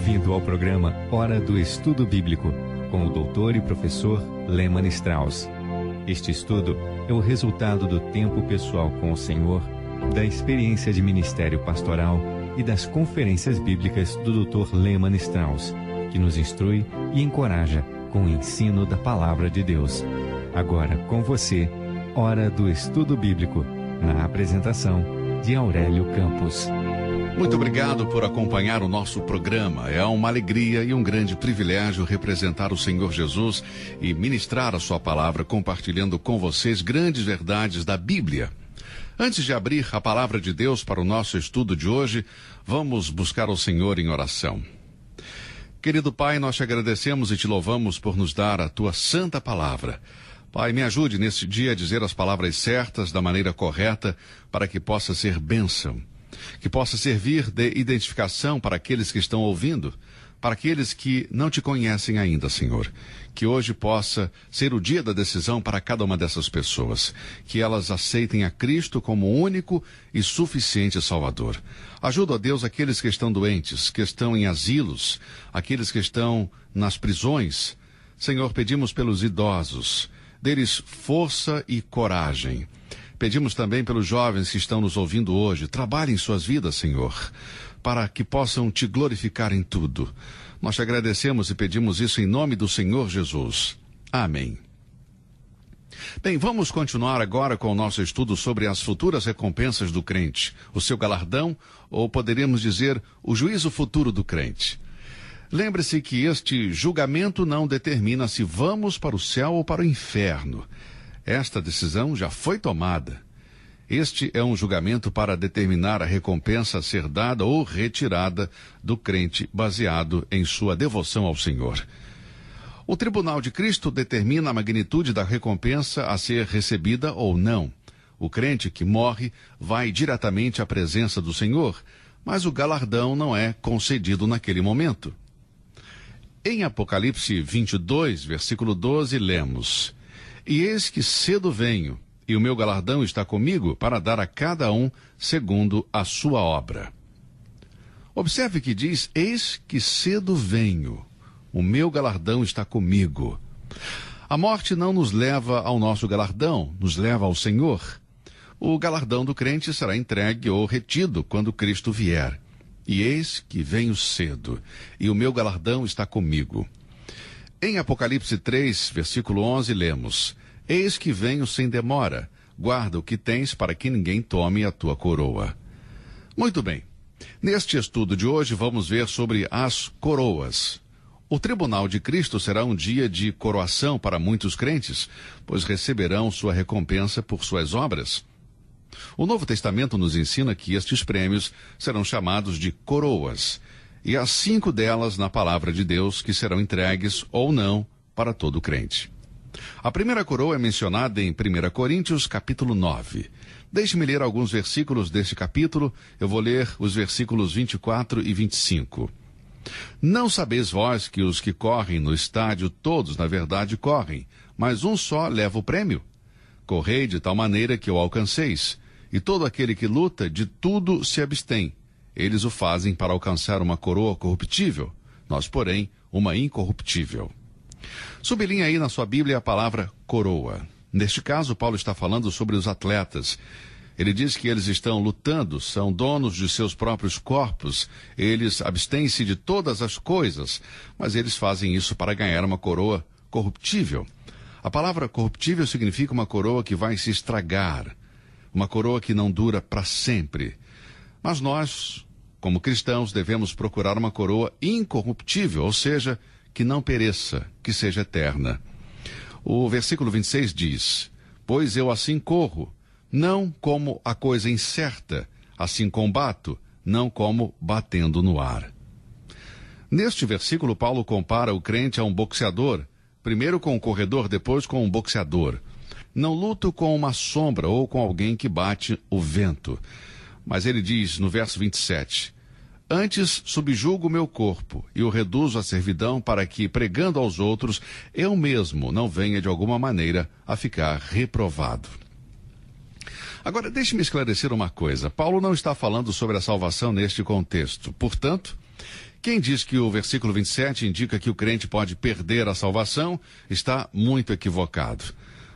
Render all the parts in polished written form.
Bem-vindo ao programa Hora do Estudo Bíblico, com o doutor e professor Lehmann Strauss. Este estudo é o resultado do tempo pessoal com o Senhor, da experiência de ministério pastoral e das conferências bíblicas do Dr. Lehmann Strauss, que nos instrui e encoraja com o ensino da Palavra de Deus. Agora com você, Hora do Estudo Bíblico, na apresentação de Aurélio Campos. Muito obrigado por acompanhar o nosso programa. É uma alegria e um grande privilégio representar o Senhor Jesus e ministrar a sua palavra, compartilhando com vocês grandes verdades da Bíblia. Antes de abrir a palavra de Deus para o nosso estudo de hoje, vamos buscar o Senhor em oração. Querido Pai, nós te agradecemos e te louvamos por nos dar a tua santa palavra. Pai, me ajude nesse dia a dizer as palavras certas da maneira correta para que possa ser bênção. Que possa servir de identificação para aqueles que estão ouvindo, para aqueles que não te conhecem ainda, Senhor. Que hoje possa ser o dia da decisão para cada uma dessas pessoas. Que elas aceitem a Cristo como único e suficiente Salvador. Ajuda, ó Deus, aqueles que estão doentes, que estão em asilos, aqueles que estão nas prisões. Senhor, pedimos pelos idosos, dê-lhes força e coragem. Pedimos também pelos jovens que estão nos ouvindo hoje. Trabalhem suas vidas, Senhor, para que possam te glorificar em tudo. Nós te agradecemos e pedimos isso em nome do Senhor Jesus. Amém. Bem, vamos continuar agora com o nosso estudo sobre as futuras recompensas do crente, o seu galardão, ou poderíamos dizer, o juízo futuro do crente. Lembre-se que este julgamento não determina se vamos para o céu ou para o inferno. Esta decisão já foi tomada. Este é um julgamento para determinar a recompensa a ser dada ou retirada do crente baseado em sua devoção ao Senhor. O tribunal de Cristo determina a magnitude da recompensa a ser recebida ou não. O crente que morre vai diretamente à presença do Senhor, mas o galardão não é concedido naquele momento. Em Apocalipse 22, versículo 12, lemos: E eis que cedo venho, e o meu galardão está comigo para dar a cada um segundo a sua obra. Observe que diz, eis que cedo venho, o meu galardão está comigo. A morte não nos leva ao nosso galardão, nos leva ao Senhor. O galardão do crente será entregue ou retido quando Cristo vier. E eis que venho cedo, e o meu galardão está comigo. Em Apocalipse 3, versículo 11, lemos: Eis que venho sem demora, guarda o que tens para que ninguém tome a tua coroa. Muito bem, neste estudo de hoje vamos ver sobre as coroas. O tribunal de Cristo será um dia de coroação para muitos crentes, pois receberão sua recompensa por suas obras. O Novo Testamento nos ensina que estes prêmios serão chamados de coroas, e há 5 delas na palavra de Deus que serão entregues ou não para todo crente. A primeira coroa é mencionada em 1 Coríntios, capítulo 9. Deixe-me ler alguns versículos deste capítulo. Eu vou ler os versículos 24 e 25. Não sabeis vós que os que correm no estádio, todos na verdade correm, mas um só leva o prêmio? Correi de tal maneira que o alcanceis, e todo aquele que luta, de tudo se abstém. Eles o fazem para alcançar uma coroa corruptível, nós, porém, uma incorruptível. Sublinhe aí na sua Bíblia a palavra coroa. Neste caso, Paulo está falando sobre os atletas. Ele diz que eles estão lutando, são donos de seus próprios corpos, eles abstêm-se de todas as coisas, mas eles fazem isso para ganhar uma coroa corruptível. A palavra corruptível significa uma coroa que vai se estragar, uma coroa que não dura para sempre. Mas nós, como cristãos, devemos procurar uma coroa incorruptível, ou seja, que não pereça, que seja eterna. O versículo 26 diz: Pois eu assim corro, não como a coisa incerta, assim combato, não como batendo no ar. Neste versículo, Paulo compara o crente a um boxeador, primeiro com um corredor, depois com um boxeador. Não luto com uma sombra ou com alguém que bate o vento. Mas ele diz no verso 27, Antes subjugo o meu corpo e o reduzo à servidão para que, pregando aos outros, eu mesmo não venha de alguma maneira a ficar reprovado. Agora, deixe-me esclarecer uma coisa. Paulo não está falando sobre a salvação neste contexto. Portanto, Quem diz que o versículo 27 indica que o crente pode perder a salvação está muito equivocado.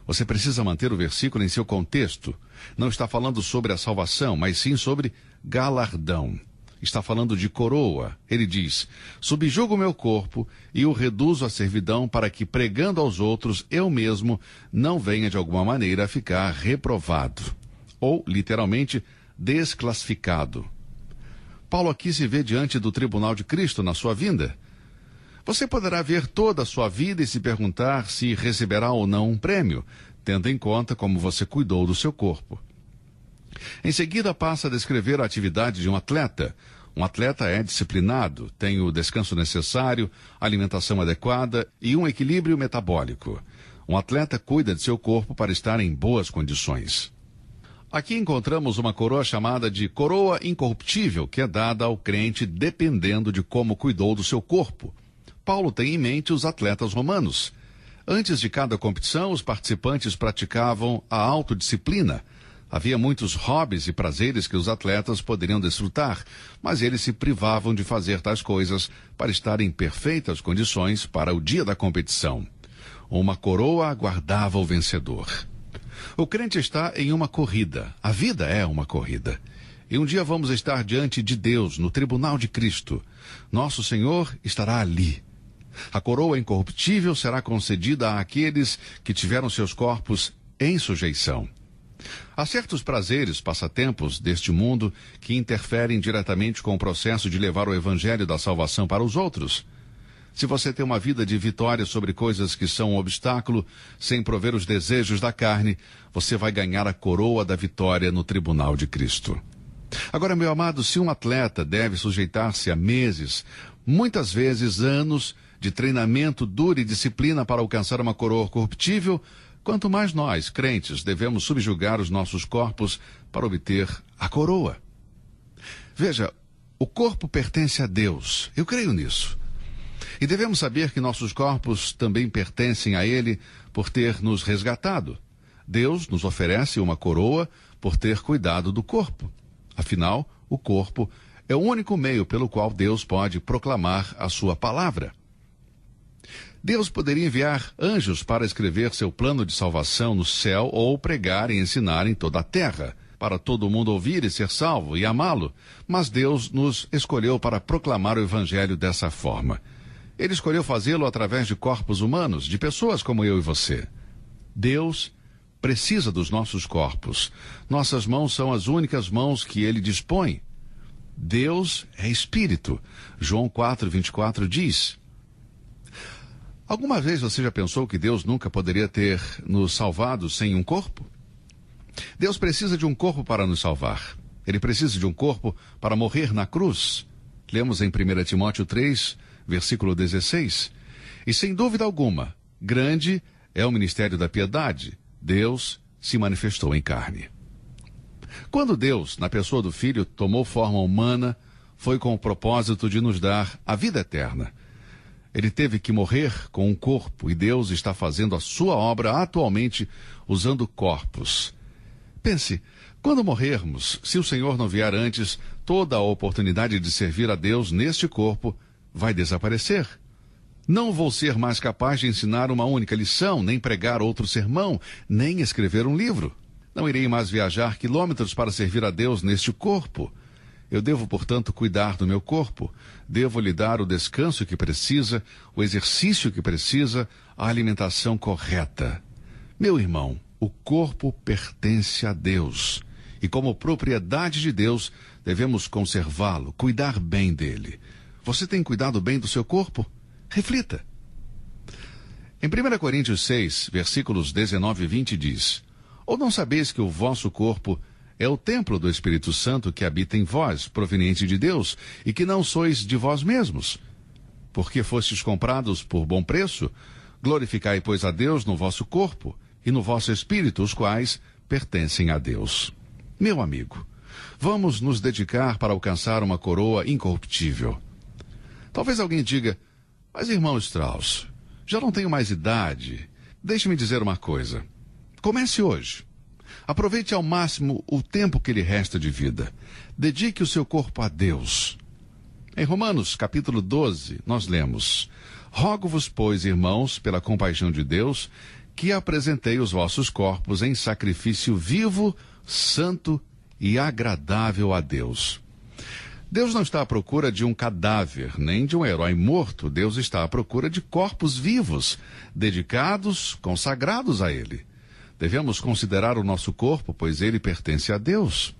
Você precisa manter o versículo em seu contexto. Não está falando sobre a salvação, mas sim sobre galardão. Está falando de coroa. Ele diz: subjugo o meu corpo e o reduzo à servidão para que, pregando aos outros, eu mesmo não venha de alguma maneira a ficar reprovado. Ou, literalmente, desclassificado. Paulo aqui se vê diante do tribunal de Cristo na sua vinda. Você poderá ver toda a sua vida e se perguntar se receberá ou não um prêmio, tendo em conta como você cuidou do seu corpo. Em seguida, passa a descrever a atividade de um atleta. Um atleta é disciplinado, tem o descanso necessário, alimentação adequada e um equilíbrio metabólico. Um atleta cuida de seu corpo para estar em boas condições. Aqui encontramos uma coroa chamada de coroa incorruptível, que é dada ao crente dependendo de como cuidou do seu corpo. Paulo tem em mente os atletas romanos. Antes de cada competição, os participantes praticavam a autodisciplina. Havia muitos hobbies e prazeres que os atletas poderiam desfrutar, mas eles se privavam de fazer tais coisas para estar em perfeitas condições para o dia da competição. Uma coroa aguardava o vencedor. O crente está em uma corrida. A vida é uma corrida. E um dia vamos estar diante de Deus, no tribunal de Cristo. Nosso Senhor estará ali. A coroa incorruptível será concedida àqueles que tiveram seus corpos em sujeição. Há certos prazeres, passatempos deste mundo que interferem diretamente com o processo de levar o evangelho da salvação para os outros. Se você tem uma vida de vitória sobre coisas que são um obstáculo, sem prover os desejos da carne, você vai ganhar a coroa da vitória no tribunal de Cristo. Agora, meu amado, se um atleta deve sujeitar-se a meses, muitas vezes anos, de treinamento duro e disciplina para alcançar uma coroa corruptível, quanto mais nós, crentes, devemos subjugar os nossos corpos para obter a coroa. Veja, o corpo pertence a Deus. Eu creio nisso. E devemos saber que nossos corpos também pertencem a Ele por ter nos resgatado. Deus nos oferece uma coroa por ter cuidado do corpo. Afinal, o corpo é o único meio pelo qual Deus pode proclamar a sua palavra. Deus poderia enviar anjos para escrever seu plano de salvação no céu ou pregar e ensinar em toda a terra, para todo mundo ouvir e ser salvo e amá-lo. Mas Deus nos escolheu para proclamar o evangelho dessa forma. Ele escolheu fazê-lo através de corpos humanos, de pessoas como eu e você. Deus precisa dos nossos corpos. Nossas mãos são as únicas mãos que Ele dispõe. Deus é Espírito. João 4:24 diz. Alguma vez você já pensou que Deus nunca poderia ter nos salvado sem um corpo? Deus precisa de um corpo para nos salvar. Ele precisa de um corpo para morrer na cruz. Lemos em 1 Timóteo 3, versículo 16. E sem dúvida alguma, grande é o ministério da piedade. Deus se manifestou em carne. Quando Deus, na pessoa do Filho, tomou forma humana, foi com o propósito de nos dar a vida eterna. Ele teve que morrer com um corpo e Deus está fazendo a sua obra atualmente usando corpos. Pense, quando morrermos, se o Senhor não vier antes, toda a oportunidade de servir a Deus neste corpo vai desaparecer. Não vou ser mais capaz de ensinar uma única lição, nem pregar outro sermão, nem escrever um livro. Não irei mais viajar quilômetros para servir a Deus neste corpo. Eu devo, portanto, cuidar do meu corpo. Devo lhe dar o descanso que precisa, o exercício que precisa, a alimentação correta. Meu irmão, o corpo pertence a Deus. E como propriedade de Deus, devemos conservá-lo, cuidar bem dele. Você tem cuidado bem do seu corpo? Reflita. Em 1 Coríntios 6, versículos 19 e 20 diz: Ou não sabeis que o vosso corpo é o templo do Espírito Santo que habita em vós, proveniente de Deus, e que não sois de vós mesmos? Porque fostes comprados por bom preço, glorificai, pois, a Deus no vosso corpo e no vosso espírito, os quais pertencem a Deus. Meu amigo, vamos nos dedicar para alcançar uma coroa incorruptível. Talvez alguém diga: mas irmão Strauss, já não tenho mais idade. Deixe-me dizer uma coisa. Comece hoje. Aproveite ao máximo o tempo que lhe resta de vida. Dedique o seu corpo a Deus. Em Romanos, capítulo 12, nós lemos: Rogo-vos, pois, irmãos, pela compaixão de Deus, que apresentei os vossos corpos em sacrifício vivo, santo e agradável a Deus. Deus não está à procura de um cadáver, nem de um herói morto. Deus está à procura de corpos vivos, dedicados, consagrados a Ele. Devemos considerar o nosso corpo, pois ele pertence a Deus.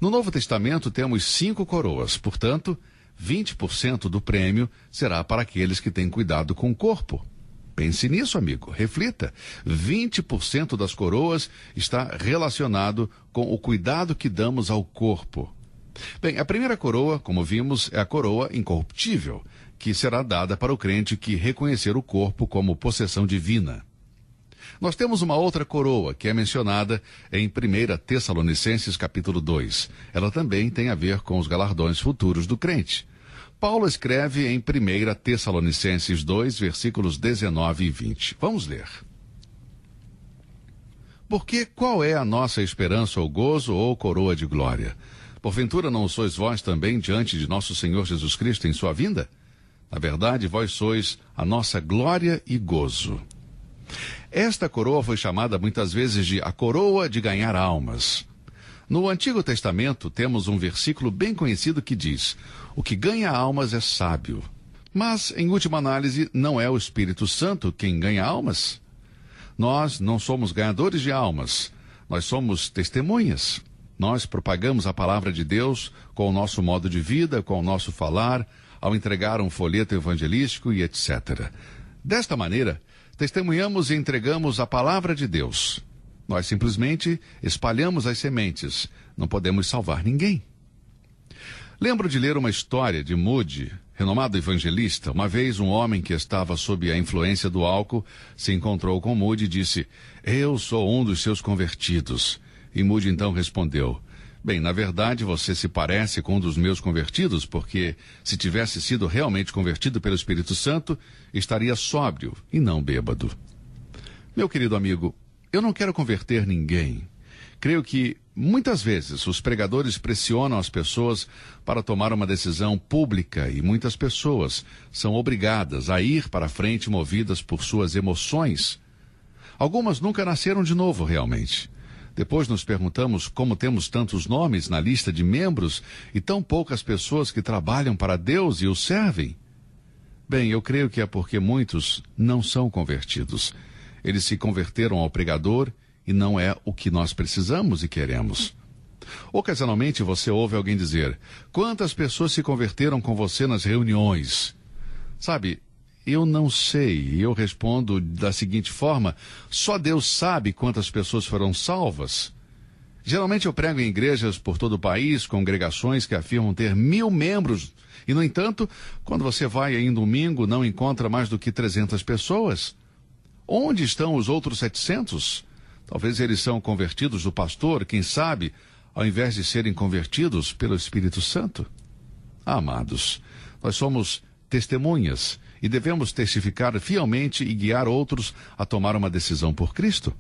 No Novo Testamento temos 5 coroas, portanto, 20% do prêmio será para aqueles que têm cuidado com o corpo. Pense nisso, amigo, reflita. 20% das coroas está relacionado com o cuidado que damos ao corpo. Bem, a primeira coroa, como vimos, é a coroa incorruptível, que será dada para o crente que reconhecer o corpo como possessão divina. Nós temos uma outra coroa, que é mencionada em 1 Tessalonicenses capítulo 2. Ela também tem a ver com os galardões futuros do crente. Paulo escreve em 1 Tessalonicenses 2, versículos 19 e 20. Vamos ler. Porque qual é a nossa esperança ou gozo ou coroa de glória? Porventura não sois vós também diante de nosso Senhor Jesus Cristo em sua vinda? Na verdade, vós sois a nossa glória e gozo. Esta coroa foi chamada muitas vezes de a coroa de ganhar almas. No Antigo Testamento temos um versículo bem conhecido que diz: o que ganha almas é sábio. Mas, em última análise, não é o Espírito Santo quem ganha almas? Nós não somos ganhadores de almas, nós somos testemunhas. Nós propagamos a palavra de Deus com o nosso modo de vida, com o nosso falar, ao entregar um folheto evangelístico e etc. Desta maneira, testemunhamos e entregamos a palavra de Deus. Nós simplesmente espalhamos as sementes. Não podemos salvar ninguém. Lembro de ler uma história de Moody, renomado evangelista. Uma vez um homem que estava sob a influência do álcool se encontrou com Moody e disse: eu sou um dos seus convertidos. E Moody então respondeu: bem, na verdade você se parece com um dos meus convertidos, porque se tivesse sido realmente convertido pelo Espírito Santo, estaria sóbrio e não bêbado. Meu querido amigo, eu não quero converter ninguém. Creio que muitas vezes os pregadores pressionam as pessoas para tomar uma decisão pública e muitas pessoas são obrigadas a ir para frente movidas por suas emoções. Algumas nunca nasceram de novo realmente. Depois nos perguntamos como temos tantos nomes na lista de membros e tão poucas pessoas que trabalham para Deus e o servem. Bem, eu creio que é porque muitos não são convertidos. Eles se converteram ao pregador e não é o que nós precisamos e queremos. Ocasionalmente você ouve alguém dizer: quantas pessoas se converteram com você nas reuniões? Sabe, eu não sei. E eu respondo da seguinte forma: só Deus sabe quantas pessoas foram salvas. Geralmente eu prego em igrejas por todo o país, congregações que afirmam ter 1000 membros. E, no entanto, quando você vai em domingo, não encontra mais do que 300 pessoas. Onde estão os outros 700? Talvez eles são convertidos do pastor, quem sabe, ao invés de serem convertidos pelo Espírito Santo. Amados, nós somos testemunhas e devemos testificar fielmente e guiar outros a tomar uma decisão por Cristo.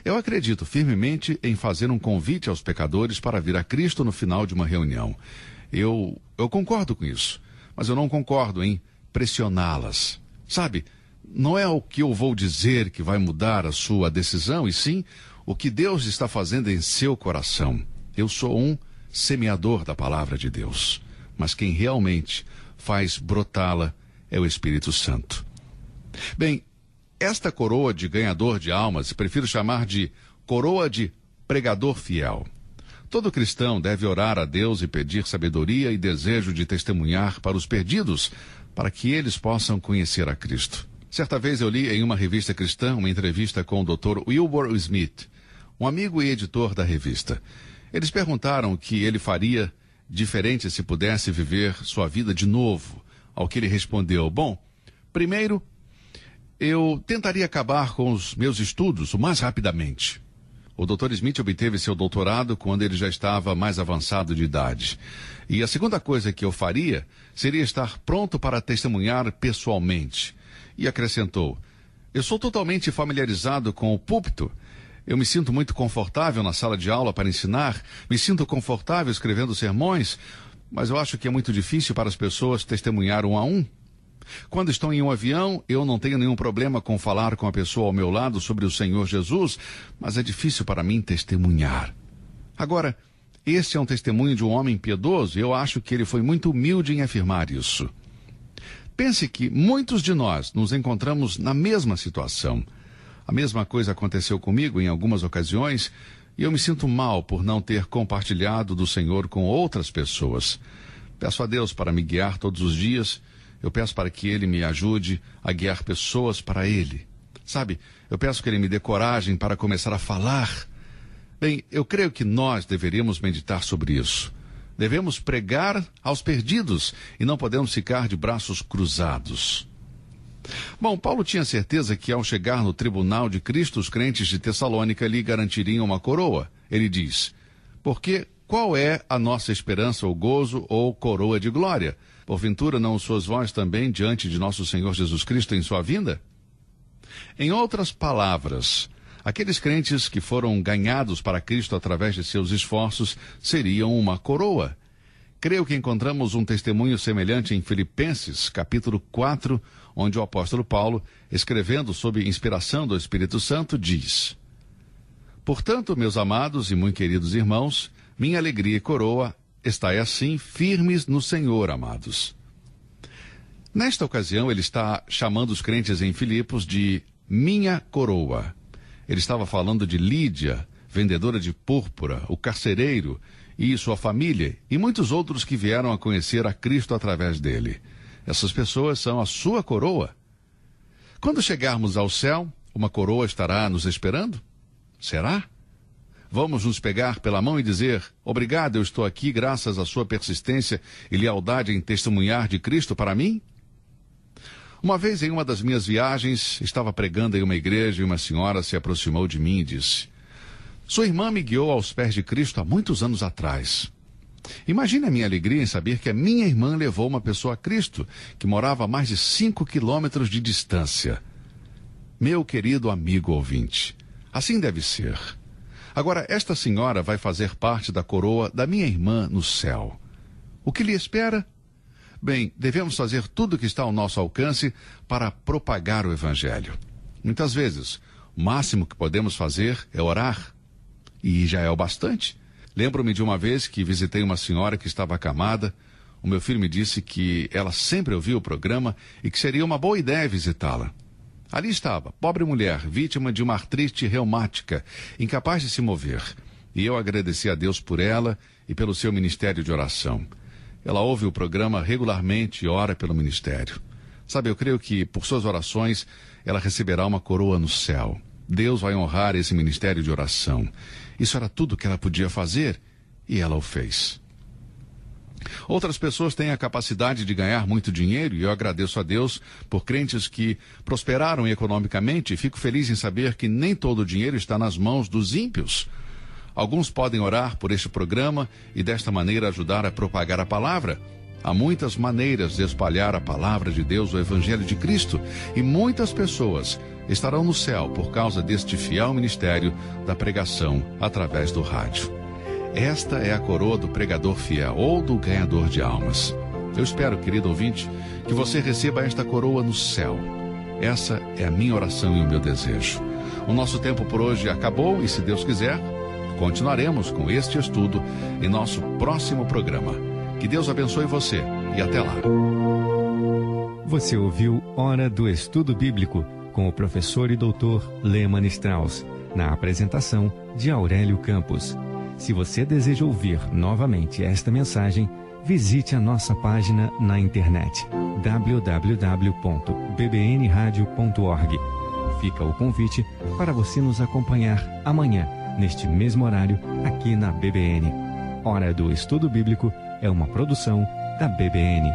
Eu acredito firmemente em fazer um convite aos pecadores para vir a Cristo no final de uma reunião. Eu concordo com isso, mas eu não concordo em pressioná-las. Sabe, não é o que eu vou dizer que vai mudar a sua decisão, e sim o que Deus está fazendo em seu coração. Eu sou um semeador da palavra de Deus, mas quem realmente faz brotá-la é o Espírito Santo. Bem, esta coroa de ganhador de almas, prefiro chamar de coroa de pregador fiel. Todo cristão deve orar a Deus e pedir sabedoria e desejo de testemunhar para os perdidos, para que eles possam conhecer a Cristo. Certa vez eu li em uma revista cristã uma entrevista com o Dr. Wilbur Smith, um amigo e editor da revista. Eles perguntaram o que ele faria diferente se pudesse viver sua vida de novo. Ao que ele respondeu: bom, primeiro, eu tentaria acabar com os meus estudos o mais rapidamente. O Dr. Smith obteve seu doutorado quando ele já estava mais avançado de idade. E a segunda coisa que eu faria seria estar pronto para testemunhar pessoalmente. E acrescentou: eu sou totalmente familiarizado com o púlpito. Eu me sinto muito confortável na sala de aula para ensinar, me sinto confortável escrevendo sermões. mas eu acho que é muito difícil para as pessoas testemunhar um a um. Quando estou em um avião, eu não tenho nenhum problema com falar com a pessoa ao meu lado sobre o Senhor Jesus, mas é difícil para mim testemunhar. Agora, este é um testemunho de um homem piedoso e eu acho que ele foi muito humilde em afirmar isso. Pense que muitos de nós nos encontramos na mesma situação. A mesma coisa aconteceu comigo em algumas ocasiões e eu me sinto mal por não ter compartilhado do Senhor com outras pessoas. Peço a Deus para me guiar todos os dias. Eu peço para que Ele me ajude a guiar pessoas para Ele. Sabe, eu peço que Ele me dê coragem para começar a falar. Bem, eu creio que nós deveríamos meditar sobre isso. Devemos pregar aos perdidos e não podemos ficar de braços cruzados. Bom, Paulo tinha certeza que ao chegar no tribunal de Cristo, os crentes de Tessalônica lhe garantiriam uma coroa. Ele diz, porque qual é a nossa esperança ou gozo ou coroa de glória? Porventura não sois vós também diante de nosso Senhor Jesus Cristo em sua vinda? Em outras palavras, aqueles crentes que foram ganhados para Cristo através de seus esforços seriam uma coroa. Creio que encontramos um testemunho semelhante em Filipenses, capítulo 4, onde o apóstolo Paulo, escrevendo sob inspiração do Espírito Santo, diz: Portanto, meus amados e muito queridos irmãos, minha alegria e coroa, estai assim firmes no Senhor, amados. Nesta ocasião, ele está chamando os crentes em Filipos de minha coroa. Ele estava falando de Lídia, vendedora de púrpura, o carcereiro e sua família, e muitos outros que vieram a conhecer a Cristo através dele. Essas pessoas são a sua coroa. Quando chegarmos ao céu, uma coroa estará nos esperando? Será? Vamos nos pegar pela mão e dizer, obrigado, eu estou aqui graças à sua persistência e lealdade em testemunhar de Cristo para mim? Uma vez em uma das minhas viagens, estava pregando em uma igreja e uma senhora se aproximou de mim e disse, sua irmã me guiou aos pés de Cristo há muitos anos atrás. Imagine a minha alegria em saber que a minha irmã levou uma pessoa a Cristo, que morava a mais de 5 quilômetros de distância. Meu querido amigo ouvinte, assim deve ser. Agora, esta senhora vai fazer parte da coroa da minha irmã no céu. O que lhe espera? Bem, devemos fazer tudo o que está ao nosso alcance para propagar o Evangelho. Muitas vezes, o máximo que podemos fazer é orar. E já é o bastante. Lembro-me de uma vez que visitei uma senhora que estava acamada. O meu filho me disse que ela sempre ouvia o programa e que seria uma boa ideia visitá-la. Ali estava, pobre mulher, vítima de uma artrite reumática, incapaz de se mover. E eu agradeci a Deus por ela e pelo seu ministério de oração. Ela ouve o programa regularmente e ora pelo ministério. Sabe, eu creio que por suas orações ela receberá uma coroa no céu. Deus vai honrar esse ministério de oração. Isso era tudo que ela podia fazer e ela o fez. Outras pessoas têm a capacidade de ganhar muito dinheiro e eu agradeço a Deus por crentes que prosperaram economicamente e fico feliz em saber que nem todo o dinheiro está nas mãos dos ímpios. Alguns podem orar por este programa e desta maneira ajudar a propagar a palavra. Há muitas maneiras de espalhar a palavra de Deus, o Evangelho de Cristo, e muitas pessoas estarão no céu por causa deste fiel ministério da pregação através do rádio. Esta é a coroa do pregador fiel ou do ganhador de almas. Eu espero, querido ouvinte, que você receba esta coroa no céu. Essa é a minha oração e o meu desejo. O nosso tempo por hoje acabou e, se Deus quiser, continuaremos com este estudo em nosso próximo programa. Que Deus abençoe você e até lá. Você ouviu Hora do Estudo Bíblico com o professor e doutor Lehmann Strauss, na apresentação de Aurélio Campos. Se você deseja ouvir novamente esta mensagem, visite a nossa página na internet www.bbnradio.org. Fica o convite para você nos acompanhar amanhã, neste mesmo horário, aqui na BBN. Hora do Estudo Bíblico é uma produção da BBN.